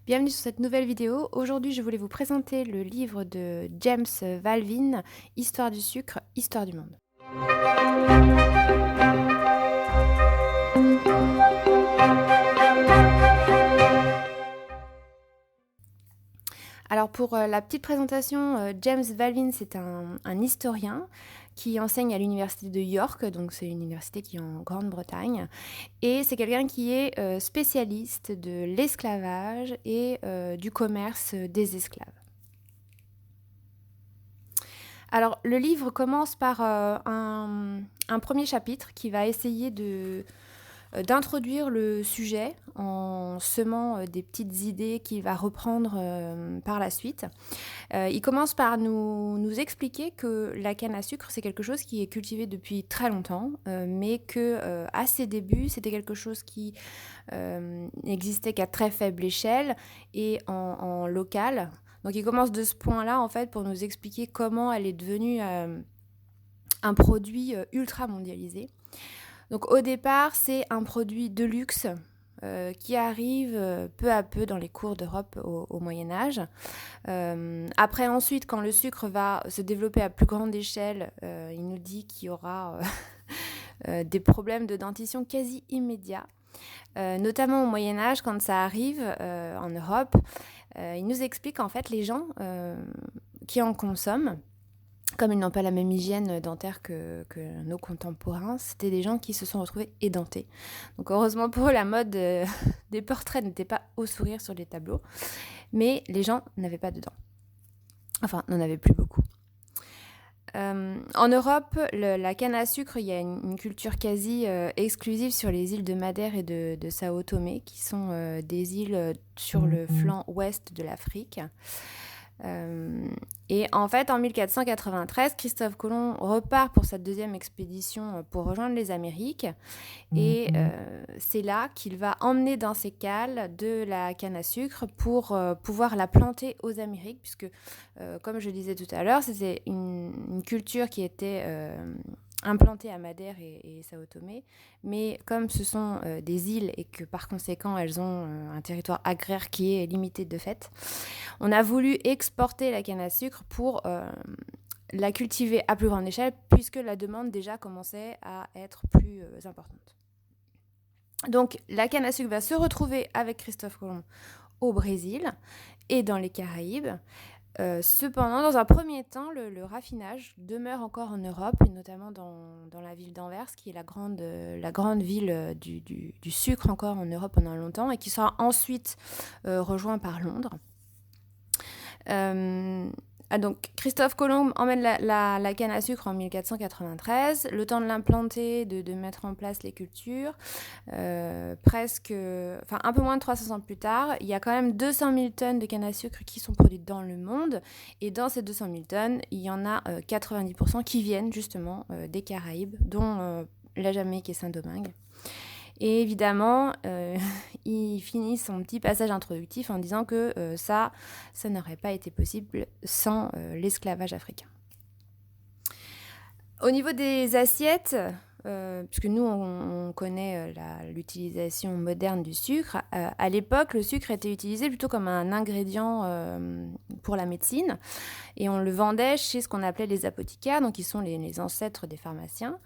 Bienvenue sur cette nouvelle vidéo. Aujourd'hui, je voulais vous présenter le livre de James Baldwin, Histoire du sucre, Histoire du monde. Alors pour la petite présentation, James Baldwin, c'est un historien qui enseigne à l'université de York, donc c'est une université qui est en Grande-Bretagne, et c'est quelqu'un qui est spécialiste de l'esclavage et du commerce des esclaves. Alors le livre commence par un premier chapitre qui va essayer d'introduire le sujet en semant des petites idées qu'il va reprendre par la suite. Il commence par nous expliquer que la canne à sucre, c'est quelque chose qui est cultivé depuis très longtemps, mais qu'à ses débuts, c'était quelque chose qui n'existait qu'à très faible échelle et en local. Donc il commence de ce point-là, en fait, pour nous expliquer comment elle est devenue un produit ultra mondialisé. Donc au départ, c'est un produit de luxe qui arrive peu à peu dans les cours d'Europe au Moyen-Âge. Après, ensuite, quand le sucre va se développer à plus grande échelle, il nous dit qu'il y aura des problèmes de dentition quasi immédiats. Notamment au Moyen-Âge, quand ça arrive en Europe, il nous explique en fait les gens qui en consomment, comme ils n'ont pas la même hygiène dentaire que nos contemporains, c'était des gens qui se sont retrouvés édentés. Donc heureusement pour eux, la mode des portraits n'était pas au sourire sur les tableaux, mais les gens n'avaient pas de dents. Enfin, n'en avaient plus beaucoup. En Europe, la canne à sucre, il y a une culture quasi exclusive sur les îles de Madère et de Sao Tomé, qui sont des îles sur le flanc ouest de l'Afrique. Et en fait, en 1493, Christophe Colomb repart pour sa deuxième expédition pour rejoindre les Amériques. Et c'est là qu'il va emmener dans ses cales de la canne à sucre pour pouvoir la planter aux Amériques, puisque, comme je le disais tout à l'heure, c'était une culture qui était implantées à Madère et Sao Tomé, mais comme ce sont des îles et que par conséquent elles ont un territoire agraire qui est limité de fait, on a voulu exporter la canne à sucre pour la cultiver à plus grande échelle puisque la demande déjà commençait à être plus importante. Donc la canne à sucre va se retrouver avec Christophe Colomb au Brésil et dans les Caraïbes. Cependant, dans un premier temps, le raffinage demeure encore en Europe, et notamment dans la ville d'Anvers, qui est la grande ville du sucre encore en Europe pendant longtemps, et qui sera ensuite rejoint par Londres. Donc Christophe Colomb emmène la canne à sucre en 1493, le temps de l'implanter, de mettre en place les cultures, un peu moins de 300 ans plus tard, il y a quand même 200 000 tonnes de canne à sucre qui sont produites dans le monde, et dans ces 200 000 tonnes, il y en a 90% qui viennent justement des Caraïbes, dont la Jamaïque et Saint-Domingue. Et évidemment, il finit son petit passage introductif en disant que ça n'aurait pas été possible sans l'esclavage africain. Au niveau des assiettes, puisque nous, on connaît l'utilisation moderne du sucre, à l'époque, le sucre était utilisé plutôt comme un ingrédient pour la médecine, et on le vendait chez ce qu'on appelait les apothicaires, donc qui sont les ancêtres des pharmaciens.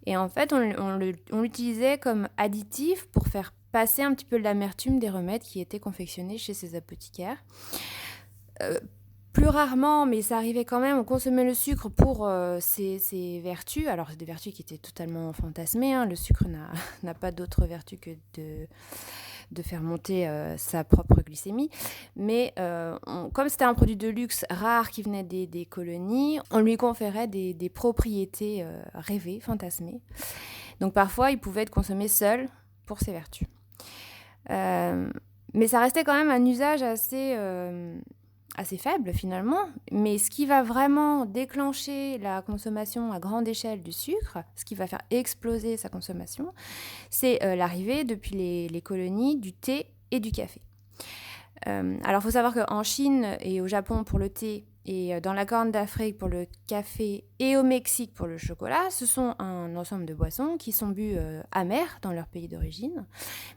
Et en fait, on l'utilisait comme additif pour faire passer un petit peu l'amertume des remèdes qui étaient confectionnés chez ces apothicaires. Plus rarement, mais ça arrivait quand même, on consommait le sucre pour ses vertus. Alors, c'est des vertus qui étaient totalement fantasmées. Hein. Le sucre n'a pas d'autre vertu que de faire monter sa propre glycémie. Mais comme c'était un produit de luxe rare qui venait des colonies, on lui conférait des propriétés rêvées, fantasmées. Donc parfois, il pouvait être consommé seul pour ses vertus. Mais ça restait quand même un usage assez faible finalement, mais ce qui va vraiment déclencher la consommation à grande échelle du sucre, ce qui va faire exploser sa consommation, c'est l'arrivée depuis les colonies du thé et du café. Alors il faut savoir qu'en Chine et au Japon pour le thé, et dans la Corne d'Afrique pour le café et au Mexique pour le chocolat, ce sont un ensemble de boissons qui sont bues amères dans leur pays d'origine.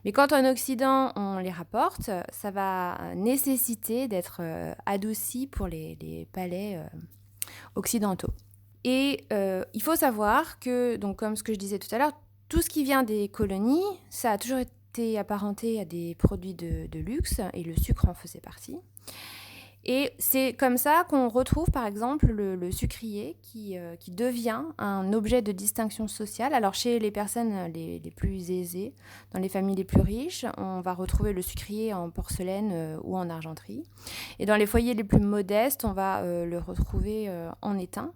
Mais quand en Occident on les rapporte, ça va nécessiter d'être adouci pour les palais occidentaux. Et il faut savoir que, donc, comme ce que je disais tout à l'heure, tout ce qui vient des colonies, ça a toujours été apparenté à des produits de luxe, et le sucre en faisait partie. Et c'est comme ça qu'on retrouve par exemple le sucrier qui devient un objet de distinction sociale. Alors chez les personnes les plus aisées, dans les familles les plus riches, on va retrouver le sucrier en porcelaine ou en argenterie. Et dans les foyers les plus modestes, on va le retrouver en étain.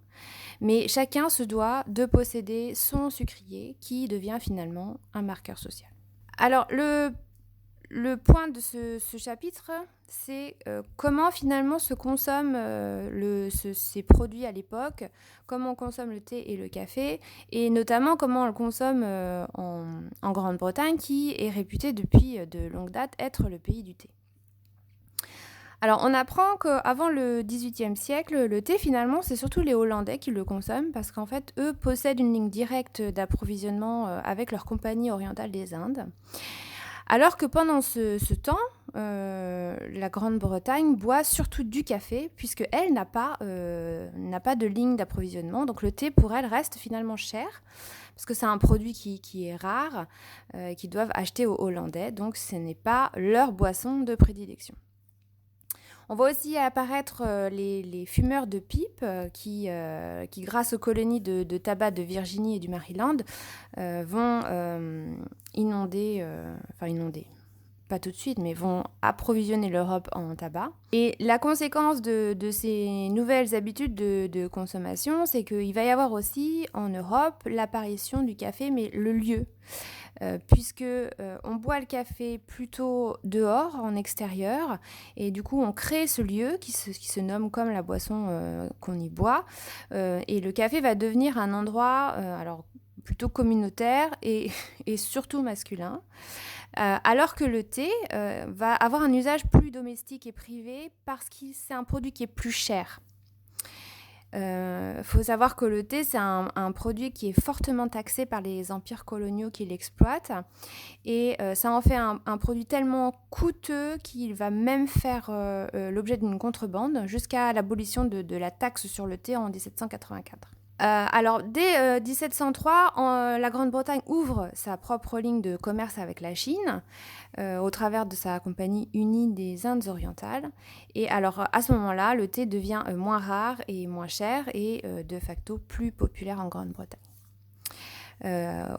Mais chacun se doit de posséder son sucrier qui devient finalement un marqueur social. Alors le point de ce chapitre, c'est comment finalement se consomment ces produits à l'époque, comment on consomme le thé et le café, et notamment comment on le consomme en Grande-Bretagne, qui est réputée depuis de longue date être le pays du thé. Alors, on apprend qu'avant le XVIIIe siècle, le thé, finalement, c'est surtout les Hollandais qui le consomment parce qu'en fait, eux possèdent une ligne directe d'approvisionnement avec leur Compagnie orientale des Indes. Alors que pendant ce temps, la Grande-Bretagne boit surtout du café, puisqu'elle n'a pas de ligne d'approvisionnement. Donc le thé, pour elle, reste finalement cher, parce que c'est un produit qui est rare, qu'ils doivent acheter aux Hollandais. Donc ce n'est pas leur boisson de prédilection. On voit aussi apparaître les fumeurs de pipe qui, grâce aux colonies de tabac de Virginie et du Maryland, vont inonder, pas tout de suite, mais vont approvisionner l'Europe en tabac. Et la conséquence de ces nouvelles habitudes de consommation, c'est qu'il va y avoir aussi en Europe l'apparition du café, mais le lieu. Puisque on boit le café plutôt dehors, en extérieur, et du coup on crée ce lieu qui se nomme comme la boisson qu'on y boit, et le café va devenir un endroit alors plutôt communautaire et surtout masculin, alors que le thé va avoir un usage plus domestique et privé parce que c'est un produit qui est plus cher. Faut savoir que le thé, c'est un produit qui est fortement taxé par les empires coloniaux qui l'exploitent. Et ça en fait un produit tellement coûteux qu'il va même faire l'objet d'une contrebande jusqu'à l'abolition de la taxe sur le thé en 1784. Alors, dès 1703, la Grande-Bretagne ouvre sa propre ligne de commerce avec la Chine au travers de sa Compagnie unie des Indes orientales. Et alors, à ce moment-là, le thé devient moins rare et moins cher et de facto plus populaire en Grande-Bretagne.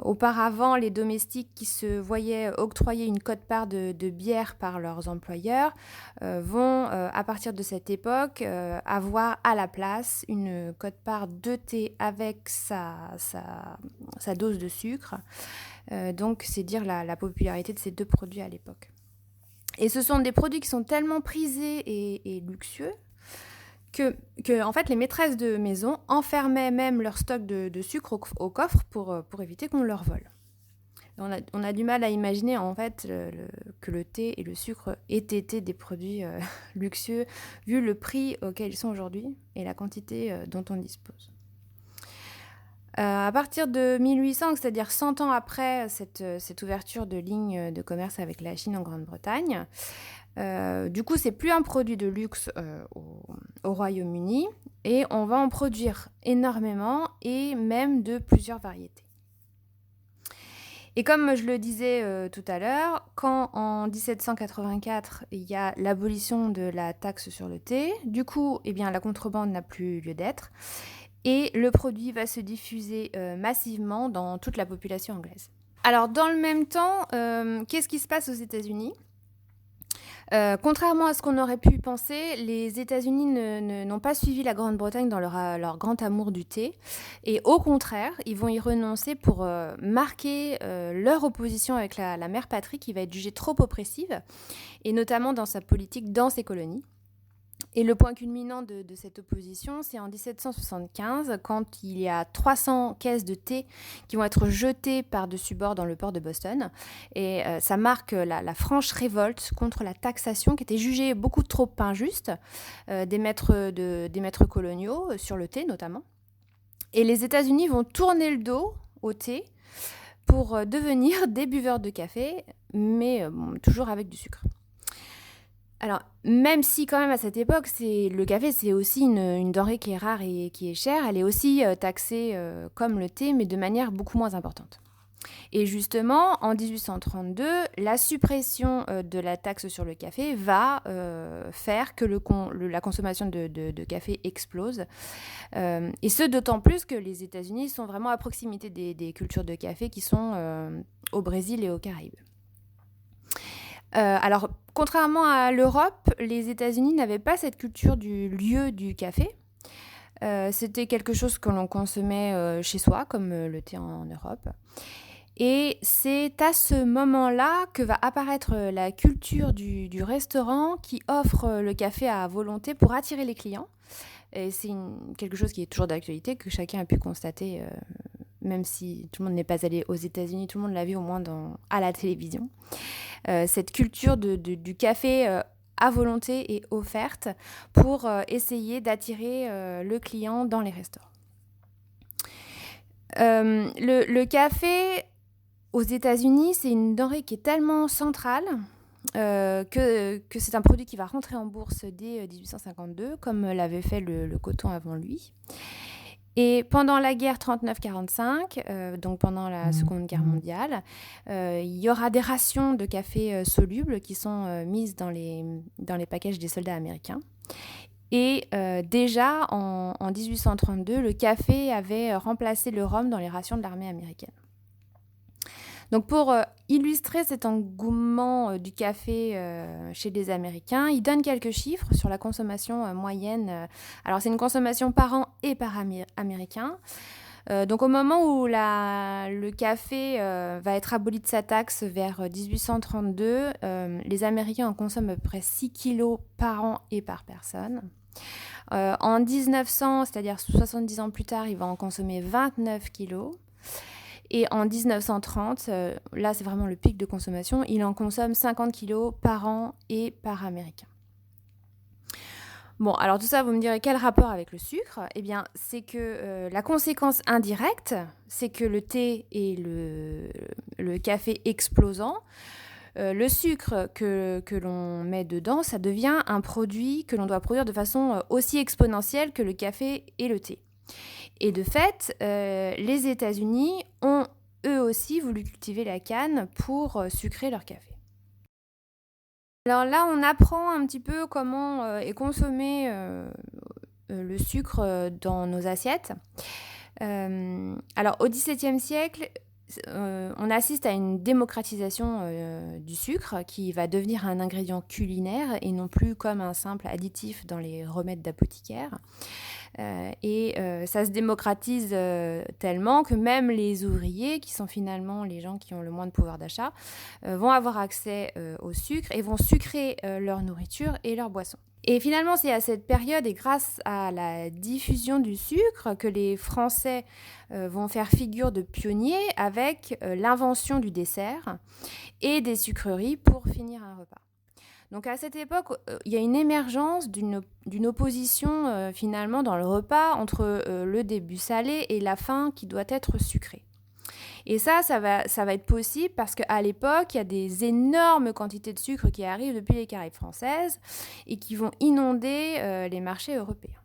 Auparavant, les domestiques qui se voyaient octroyer une quote-part de bière par leurs employeurs vont, à partir de cette époque, avoir à la place une quote-part de thé avec sa dose de sucre. Donc, c'est dire la popularité de ces deux produits à l'époque. Et ce sont des produits qui sont tellement prisés et luxueux que en fait, les maîtresses de maison enfermaient même leur stock de sucre au coffre pour éviter qu'on leur vole. On a du mal à imaginer en fait que le thé et le sucre aient été des produits luxueux vu le prix auquel ils sont aujourd'hui et la quantité dont on dispose. À partir de 1800, c'est-à-dire 100 ans après cette ouverture de ligne de commerce avec la Chine en Grande-Bretagne, du coup, c'est plus un produit de luxe au Royaume-Uni et on va en produire énormément et même de plusieurs variétés. Et comme je le disais tout à l'heure, quand en 1784, il y a l'abolition de la taxe sur le thé, du coup, la contrebande n'a plus lieu d'être et le produit va se diffuser massivement dans toute la population anglaise. Alors, dans le même temps, qu'est-ce qui se passe aux États-Unis ? Contrairement à ce qu'on aurait pu penser, les États-Unis n'ont pas suivi la Grande-Bretagne dans leur grand amour du thé. Et au contraire, ils vont y renoncer pour marquer leur opposition avec la mère patrie qui va être jugée trop oppressive, et notamment dans sa politique dans ses colonies. Et le point culminant de cette opposition, c'est en 1775, quand il y a 300 caisses de thé qui vont être jetées par-dessus bord dans le port de Boston. Et ça marque la franche révolte contre la taxation qui était jugée beaucoup trop injuste des maîtres coloniaux, sur le thé notamment. Et les États-Unis vont tourner le dos au thé pour devenir des buveurs de café, mais toujours avec du sucre. Alors, même si quand même à cette époque, le café, c'est aussi une denrée qui est rare et qui est chère, elle est aussi taxée comme le thé, mais de manière beaucoup moins importante. Et justement, en 1832, la suppression de la taxe sur le café va faire que la consommation de café explose. Et ce, d'autant plus que les États-Unis sont vraiment à proximité des cultures de café qui sont au Brésil et aux Caraïbes. Alors, contrairement à l'Europe, les États-Unis n'avaient pas cette culture du lieu du café. C'était quelque chose que l'on consommait chez soi, comme le thé en Europe. Et c'est à ce moment-là que va apparaître la culture du restaurant qui offre le café à volonté pour attirer les clients. Et c'est quelque chose qui est toujours d'actualité, que chacun a pu constater, même si tout le monde n'est pas allé aux États-Unis, tout le monde l'a vu au moins à la télévision. Cette culture du café à volonté et offerte pour essayer d'attirer le client dans les restaurants. Le café aux États-Unis, c'est une denrée qui est tellement centrale que c'est un produit qui va rentrer en bourse dès 1852, comme l'avait fait le coton avant lui. Et pendant la guerre 39-45, donc pendant la Seconde Guerre mondiale, il y aura des rations de café solubles qui sont mises dans les packages des soldats américains. Et déjà, en 1832, le café avait remplacé le rhum dans les rations de l'armée américaine. Donc pour illustrer cet engouement du café chez les Américains, il donne quelques chiffres sur la consommation moyenne. Alors c'est une consommation par an et par américain. Donc au moment où le café va être aboli de sa taxe vers 1832, les Américains en consomment à peu près 6 kilos par an et par personne. En 1900, c'est-à-dire 70 ans plus tard, il va en consommer 29 kilos. Et en 1930, là c'est vraiment le pic de consommation, il en consomme 50 kilos par an et par Américain. Bon, alors tout ça, vous me direz quel rapport avec le sucre ? Eh bien, c'est que la conséquence indirecte, c'est que le thé et le café explosant, le sucre que l'on met dedans, ça devient un produit que l'on doit produire de façon aussi exponentielle que le café et le thé. Et de fait, les États-Unis ont eux aussi voulu cultiver la canne pour sucrer leur café. Alors là, on apprend un petit peu comment est consommé le sucre dans nos assiettes. Alors au XVIIe siècle, on assiste à une démocratisation du sucre qui va devenir un ingrédient culinaire et non plus comme un simple additif dans les remèdes d'apothicaire. Et ça se démocratise tellement que même les ouvriers, qui sont finalement les gens qui ont le moins de pouvoir d'achat, vont avoir accès au sucre et vont sucrer leur nourriture et leurs boissons. Et finalement, c'est à cette période et grâce à la diffusion du sucre que les Français vont faire figure de pionniers avec l'invention du dessert et des sucreries pour finir un repas. Donc à cette époque, il y a une émergence d'une opposition finalement dans le repas entre le début salé et la fin qui doit être sucrée. Et ça va être possible parce qu'à l'époque, il y a des énormes quantités de sucre qui arrivent depuis les Caraïbes françaises et qui vont inonder les marchés européens.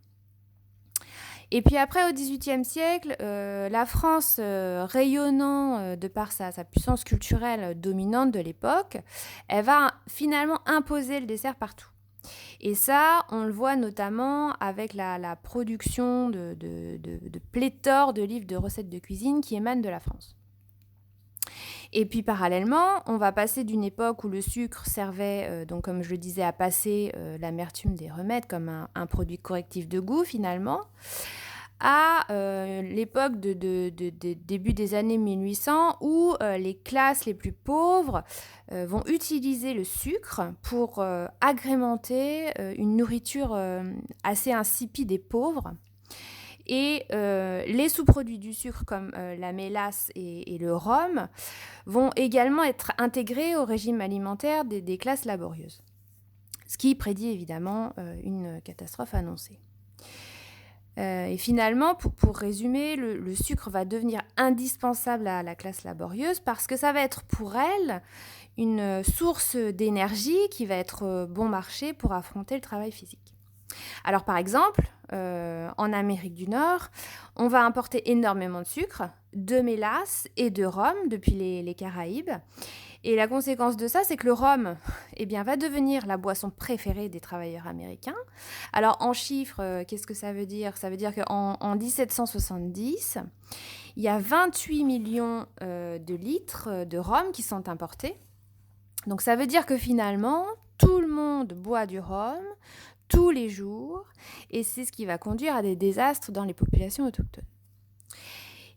Et puis après, au XVIIIe siècle, la France, rayonnant de par sa puissance culturelle dominante de l'époque, elle va finalement imposer le dessert partout. Et ça, on le voit notamment avec la production de pléthore de livres de recettes de cuisine qui émanent de la France. Et puis parallèlement, on va passer d'une époque où le sucre servait, donc comme je le disais, à passer l'amertume des remèdes comme un produit correctif de goût finalement, à l'époque début des années 1800 où les classes les plus pauvres vont utiliser le sucre pour agrémenter une nourriture assez insipide et pauvre. Et les sous-produits du sucre comme la mélasse et le rhum vont également être intégrés au régime alimentaire des classes laborieuses. Ce qui prédit évidemment une catastrophe annoncée. Et finalement, pour résumer, le sucre va devenir indispensable à la classe laborieuse parce que ça va être pour elle une source d'énergie qui va être bon marché pour affronter le travail physique. Alors par exemple, en Amérique du Nord, on va importer énormément de sucre, de mélasse et de rhum depuis les Caraïbes. Et la conséquence de ça, c'est que le rhum va devenir la boisson préférée des travailleurs américains. Alors en chiffres, qu'est-ce que ça veut dire ? Ça veut dire qu'en 1770, il y a 28 millions de litres de rhum qui sont importés. Donc ça veut dire que finalement, tout le monde boit du rhum tous les jours, et c'est ce qui va conduire à des désastres dans les populations autochtones.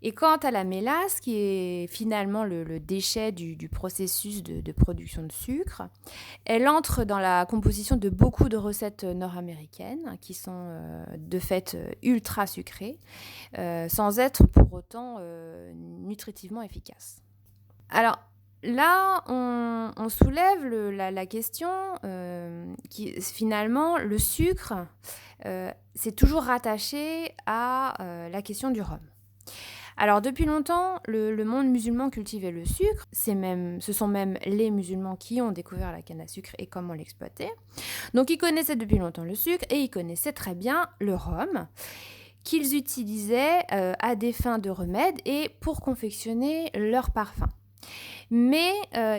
Et quant à la mélasse, qui est finalement le déchet du processus de production de sucre, elle entre dans la composition de beaucoup de recettes nord-américaines qui sont de fait ultra sucrées, sans être pour autant nutritivement efficaces. Alors, là, on soulève la question qui, finalement, le sucre, c'est toujours rattaché à la question du rhum. Alors, depuis longtemps, le monde musulman cultivait le sucre. Ce sont même les musulmans qui ont découvert la canne à sucre et comment l'exploiter. Donc, ils connaissaient depuis longtemps le sucre et ils connaissaient très bien le rhum qu'ils utilisaient à des fins de remède et pour confectionner leurs parfums. Mais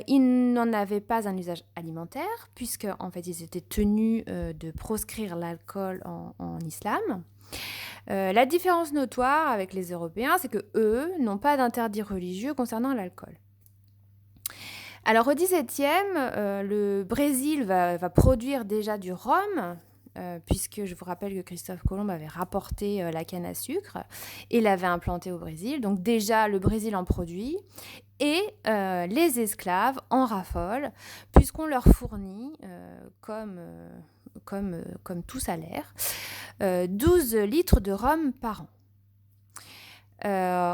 ils n'en avaient pas un usage alimentaire, puisque en fait, ils étaient tenus de proscrire l'alcool en islam. La différence notoire avec les Européens, c'est qu'eux n'ont pas d'interdit religieux concernant l'alcool. Alors au XVIIe, le Brésil va produire déjà du rhum, puisque je vous rappelle que Christophe Colomb avait rapporté la canne à sucre et l'avait implantée au Brésil. Donc déjà, le Brésil en produit et les esclaves en raffolent, puisqu'on leur fournit, comme tout salaire, 12 litres de rhum par an.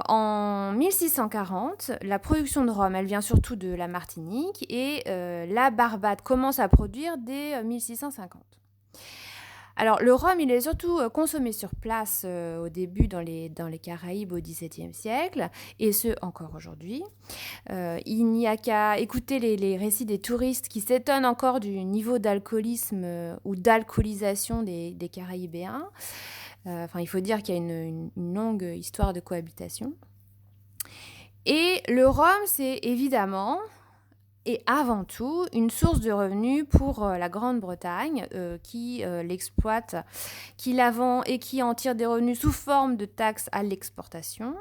En 1640, la production de rhum, elle vient surtout de la Martinique et la Barbade commence à produire dès 1650. Alors, le rhum, il est surtout consommé sur place au début dans les Caraïbes au XVIIe siècle, et ce, encore aujourd'hui. Il n'y a qu'à écouter les récits des touristes qui s'étonnent encore du niveau d'alcoolisme ou d'alcoolisation des Caraïbéens. Il faut dire qu'il y a une longue histoire de cohabitation. Et le rhum, c'est évidemment et avant tout une source de revenus pour la Grande-Bretagne qui l'exploite, qui la vend et qui en tire des revenus sous forme de taxes à l'exportation.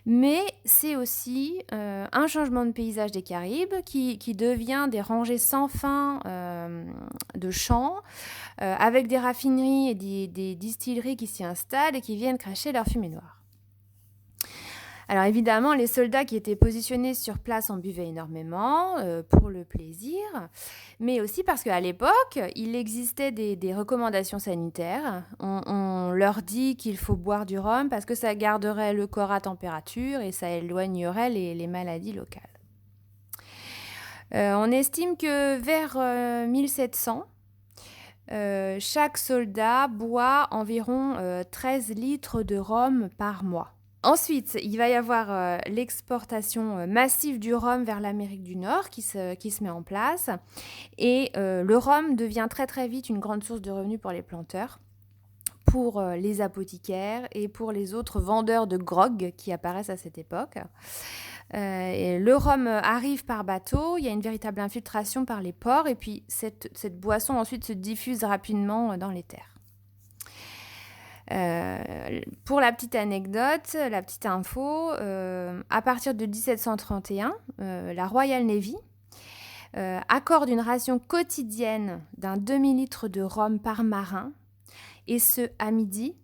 Mais c'est aussi un changement de paysage des Caraïbes qui devient des rangées sans fin de champs avec des raffineries et des distilleries qui s'y installent et qui viennent cracher leur fumée noire. Alors évidemment, les soldats qui étaient positionnés sur place en buvaient énormément pour le plaisir, mais aussi parce qu'à l'époque, il existait des recommandations sanitaires. On leur dit qu'il faut boire du rhum parce que ça garderait le corps à température et ça éloignerait les maladies locales. On estime que vers 1700, chaque soldat boit environ 13 litres de rhum par mois. Ensuite, il va y avoir l'exportation massive du rhum vers l'Amérique du Nord qui se met en place. Et le rhum devient très très vite une grande source de revenus pour les planteurs, pour les apothicaires et pour les autres vendeurs de grog qui apparaissent à cette époque. Et le rhum arrive par bateau, il y a une véritable infiltration par les ports et puis cette boisson ensuite se diffuse rapidement dans les terres. Pour la petite anecdote, la petite info, à partir de 1731, la Royal Navy accorde une ration quotidienne d'un demi-litre de rhum par marin, et ce à midi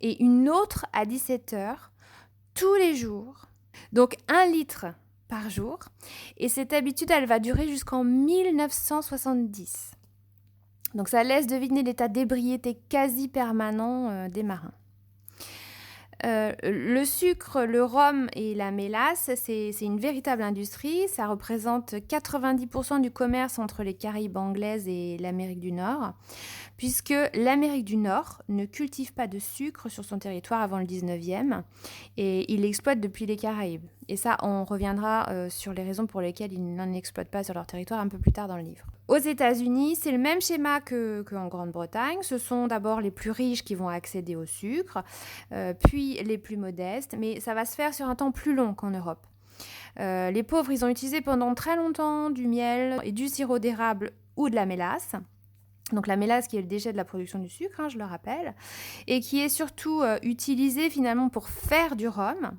et une autre à 17 heures tous les jours. Donc 1 litre par jour. Et cette habitude, elle va durer jusqu'en 1970. Donc ça laisse deviner l'état d'ébriété quasi permanent des marins. Le sucre, le rhum et la mélasse, c'est une véritable industrie. Ça représente 90% du commerce entre les Caraïbes anglaises et l'Amérique du Nord, puisque l'Amérique du Nord ne cultive pas de sucre sur son territoire avant le 19e et il l'exploite depuis les Caraïbes. Et ça, on reviendra sur les raisons pour lesquelles ils n'en exploitent pas sur leur territoire un peu plus tard dans le livre. Aux États-Unis, c'est le même schéma qu'en Grande-Bretagne. Ce sont d'abord les plus riches qui vont accéder au sucre, puis les plus modestes, mais ça va se faire sur un temps plus long qu'en Europe. Les pauvres, ils ont utilisé pendant très longtemps du miel et du sirop d'érable ou de la mélasse. Donc la mélasse qui est le déchet de la production du sucre, je le rappelle, et qui est surtout utilisée finalement pour faire du rhum.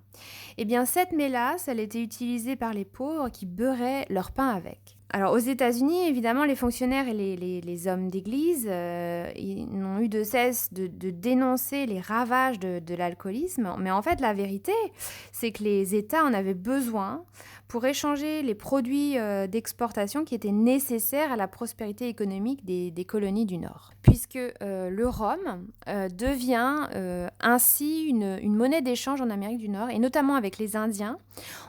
Eh bien cette mélasse, elle était utilisée par les pauvres qui beurraient leur pain avec. Alors aux États-Unis, évidemment, les fonctionnaires et les hommes d'église ils n'ont eu de cesse de dénoncer les ravages de l'alcoolisme. Mais en fait, la vérité, c'est que les États en avaient besoin pour échanger les produits d'exportation qui étaient nécessaires à la prospérité économique des colonies du Nord. Puisque le rhum devient ainsi une monnaie d'échange en Amérique du Nord, et notamment avec les Indiens.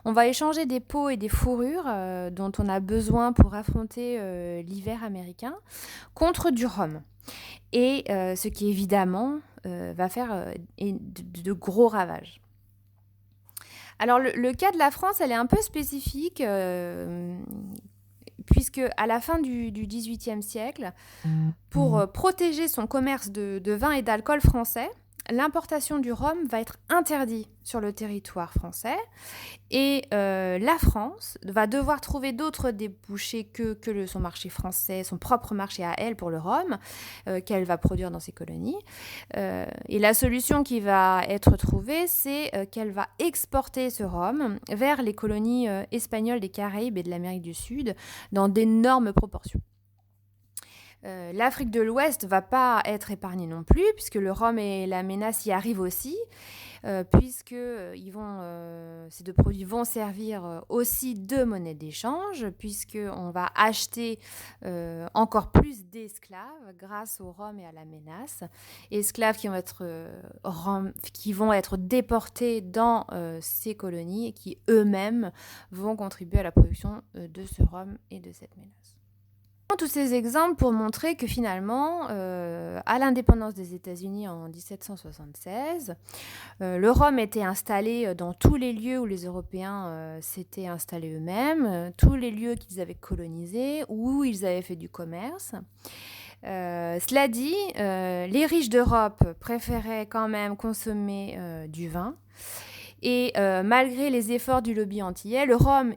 On va échanger des peaux et des fourrures dont on a besoin pour affronter l'hiver américain contre du rhum. Et ce qui évidemment va faire de gros ravages. Alors le cas de la France, elle est un peu spécifique puisque à la fin du XVIIIe siècle, pour protéger son commerce de vin et d'alcool français, l'importation du rhum va être interdite sur le territoire français et la France va devoir trouver d'autres débouchés que son marché français, son propre marché à elle pour le rhum qu'elle va produire dans ses colonies. Et la solution qui va être trouvée, c'est qu'elle va exporter ce rhum vers les colonies espagnoles des Caraïbes et de l'Amérique du Sud dans d'énormes proportions. L'Afrique de l'Ouest ne va pas être épargnée non plus, puisque le rhum et la mélasse y arrivent aussi, puisque ces deux produits vont servir aussi de monnaie d'échange, puisqu'on va acheter encore plus d'esclaves grâce au rhum et à la mélasse. Esclaves qui vont être déportés dans ces colonies et qui eux-mêmes vont contribuer à la production de ce rhum et de cette mélasse. Tous ces exemples pour montrer que finalement, à l'indépendance des États-Unis en 1776, le rhum était installé dans tous les lieux où les Européens s'étaient installés eux-mêmes, tous les lieux qu'ils avaient colonisés, où ils avaient fait du commerce. Cela dit, les riches d'Europe préféraient quand même consommer du vin. Et malgré les efforts du lobby antillais, le rhum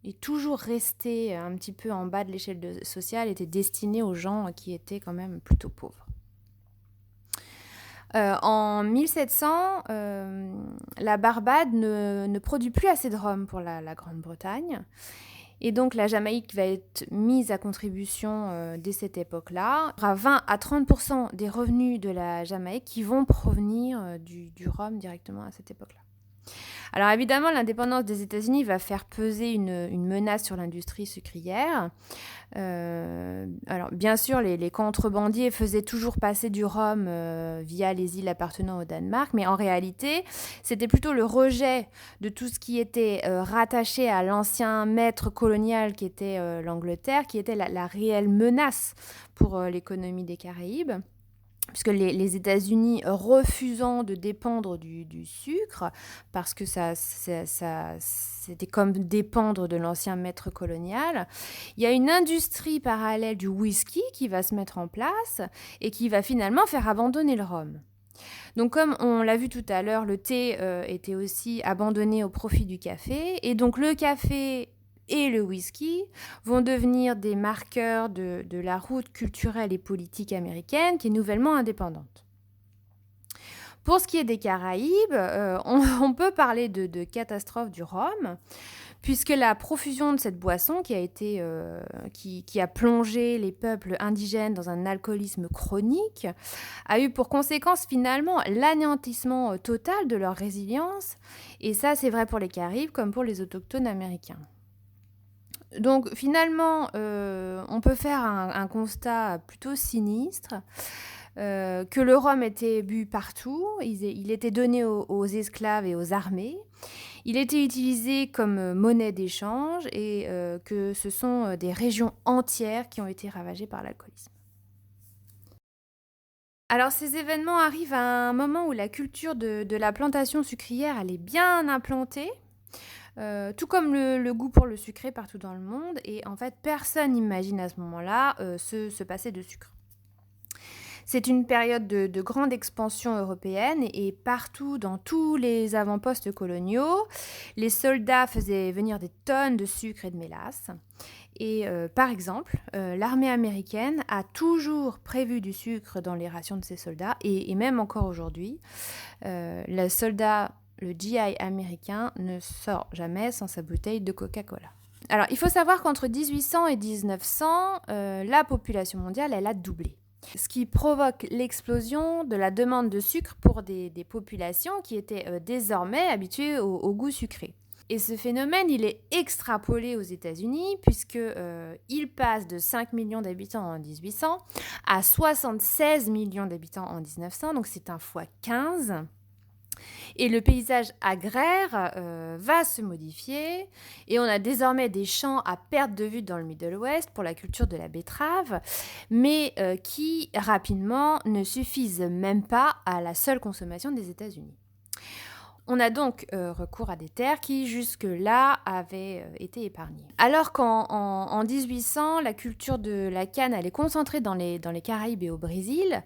est toujours resté un petit peu en bas de l'échelle sociale, était destiné aux gens qui étaient quand même plutôt pauvres. En 1700, la Barbade ne produit plus assez de rhum pour la Grande-Bretagne. Et donc la Jamaïque va être mise à contribution dès cette époque-là. Il y aura 20 à 30% des revenus de la Jamaïque qui vont provenir du rhum directement à cette époque-là. Alors évidemment, l'indépendance des États-Unis va faire peser une menace sur l'industrie sucrière. Alors bien sûr, les contrebandiers faisaient toujours passer du rhum via les îles appartenant au Danemark, mais en réalité, c'était plutôt le rejet de tout ce qui était rattaché à l'ancien maître colonial qui était l'Angleterre, qui était la réelle menace pour l'économie des Caraïbes. Puisque les États-Unis refusant de dépendre du sucre, parce que ça c'était comme dépendre de l'ancien maître colonial, il y a une industrie parallèle du whisky qui va se mettre en place et qui va finalement faire abandonner le rhum. Donc comme on l'a vu tout à l'heure, le thé était aussi abandonné au profit du café, et donc le café et le whisky vont devenir des marqueurs de la route culturelle et politique américaine qui est nouvellement indépendante. Pour ce qui est des Caraïbes, on peut parler de catastrophe du rhum, puisque la profusion de cette boisson qui a plongé les peuples indigènes dans un alcoolisme chronique a eu pour conséquence finalement l'anéantissement total de leur résilience. Et ça, c'est vrai pour les Caraïbes comme pour les autochtones américains. Donc finalement, on peut faire un constat plutôt sinistre, que le rhum était bu partout, il était donné aux esclaves et aux armées, il était utilisé comme monnaie d'échange et que ce sont des régions entières qui ont été ravagées par l'alcoolisme. Alors ces événements arrivent à un moment où la culture de la plantation sucrière elle est bien implantée, tout comme le goût pour le sucré partout dans le monde. Et en fait, personne n'imagine à ce moment-là se passer de sucre. C'est une période de grande expansion européenne et partout, dans tous les avant-postes coloniaux, les soldats faisaient venir des tonnes de sucre et de mélasse. Et par exemple, l'armée américaine a toujours prévu du sucre dans les rations de ses soldats et même encore aujourd'hui, le GI américain ne sort jamais sans sa bouteille de Coca-Cola. Alors, il faut savoir qu'entre 1800 et 1900, la population mondiale, elle a doublé. Ce qui provoque l'explosion de la demande de sucre pour des populations qui étaient désormais habituées au goût sucré. Et ce phénomène, il est extrapolé aux États-Unis puisqu'il passe de 5 millions d'habitants en 1800 à 76 millions d'habitants en 1900, donc c'est un fois 15. Et le paysage agraire va se modifier et on a désormais des champs à perte de vue dans le Middle West pour la culture de la betterave, mais qui rapidement ne suffisent même pas à la seule consommation des États-Unis. On a donc recours à des terres qui jusque-là avaient été épargnées. Alors qu'en 1800, la culture de la canne elle est concentrée dans les Caraïbes et au Brésil,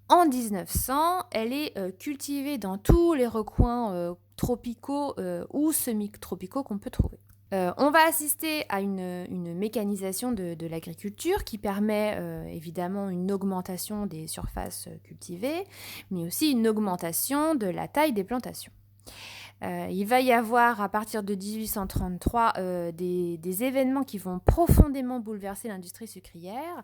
en 1900, elle est cultivée dans tous les recoins tropicaux ou semi-tropicaux qu'on peut trouver. On va assister à une mécanisation de l'agriculture qui permet évidemment une augmentation des surfaces cultivées, mais aussi une augmentation de la taille des plantations. Il va y avoir à partir de 1833 des événements qui vont profondément bouleverser l'industrie sucrière.